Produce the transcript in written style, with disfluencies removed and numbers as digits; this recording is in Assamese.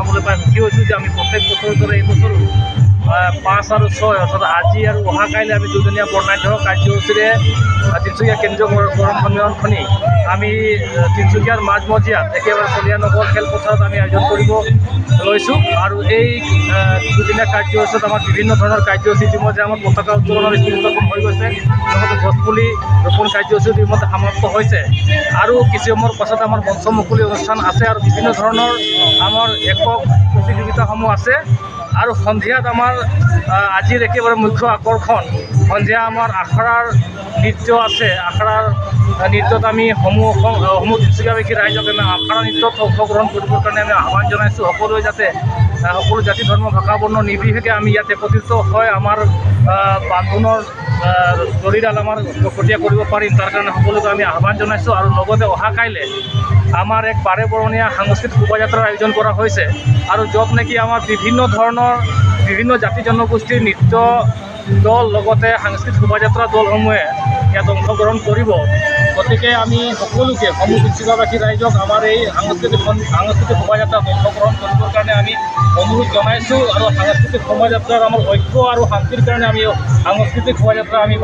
জনাবলৈ পাই সুখী হৈছোঁ যে আমি প্ৰত্যেক বছৰৰ দৰে এই বছৰো 5 আৰু 6 অৰ্থাৎ আজি আৰু অহা কাইলৈ আমি দুজনীয়া বৰ্ণাঢ্য কাৰ্যসূচীৰে তিনিচুকীয়া কেন্দ্ৰীয় গৰম সন্মিলনখনি আমি তিনিচুকীয়াৰ মাজমজিয়াত একেবাৰে কলিয়ানগৰ খেলপথাৰত আমি আয়োজন কৰিব লৈছোঁ। আৰু এই দুদিনীয়া কাৰ্যসূচীত আমাৰ বিভিন্ন ধৰণৰ কাৰ্যসূচী ইতিমধ্যে আমাৰ পতাকা উত্তোলনৰ স্থিতিস্থাপন হৈ গৈছে, লগতে গছপুলি ৰোপণ কাৰ্যসূচী ইতিমধ্যে সমাপ্ত হৈছে আৰু কিছু সময়ৰ পাছত আমাৰ মঞ্চ মুকলি অনুষ্ঠান আছে আৰু বিভিন্ন ধৰণৰ আমাৰ একক প্ৰতিযোগিতাসমূহ আছে। আৰু সন্ধিয়াত আমাৰ আজিৰ একেবাৰে মুখ্য আকৰ্ষণ, সন্ধিয়া আমাৰ আখৰাৰ নৃত্য আছে। আখৰাৰ নৃত্যত আমি সমূহ তিনিচুকীয়াবাসী ৰাইজক আমি আখৰা নৃত্যত অংশগ্ৰহণ কৰিবৰ কাৰণে আমি আহ্বান জনাইছোঁ। সকলোৱে যাতে সকলো জাতি ধৰ্ম ভাষা বৰ্ণ নিৰ্বিশেষে আমি ইয়াত একত্ৰিত হৈ আমাৰ বান্ধোনৰ জৰিডাল আমাৰ কটীয়া কৰিব পাৰিম, তাৰ কাৰণে সকলোকে আমি আহ্বান জনাইছোঁ। আৰু লগতে অহা কাইলৈ আমাৰ এক বাৰেবৰণীয়া সাংস্কৃতিক শোভাযাত্ৰাৰ আয়োজন কৰা হৈছে আৰু য'ত নেকি আমাৰ বিভিন্ন জাতি জনগোষ্ঠীৰ নৃত্য দল লগতে সাংস্কৃতিক শোভাযাত্ৰা দলসমূহে ইয়াত অংশগ্ৰহণ কৰিব। গতিকে আমি সকলোকে তিনিচুকীয়াবাসী ৰাইজক আমাৰ এই সাংস্কৃতিক শোভাযাত্ৰাত অংশগ্ৰহণ কৰিবৰ কাৰণে আমি অনুৰোধ জনাইছোঁ। আৰু সাংস্কৃতিক শোভাযাত্ৰাৰ আমাৰ ঐক্য আৰু শান্তিৰ কাৰণে আমি সাংস্কৃতিক শোভাযাত্ৰা আমি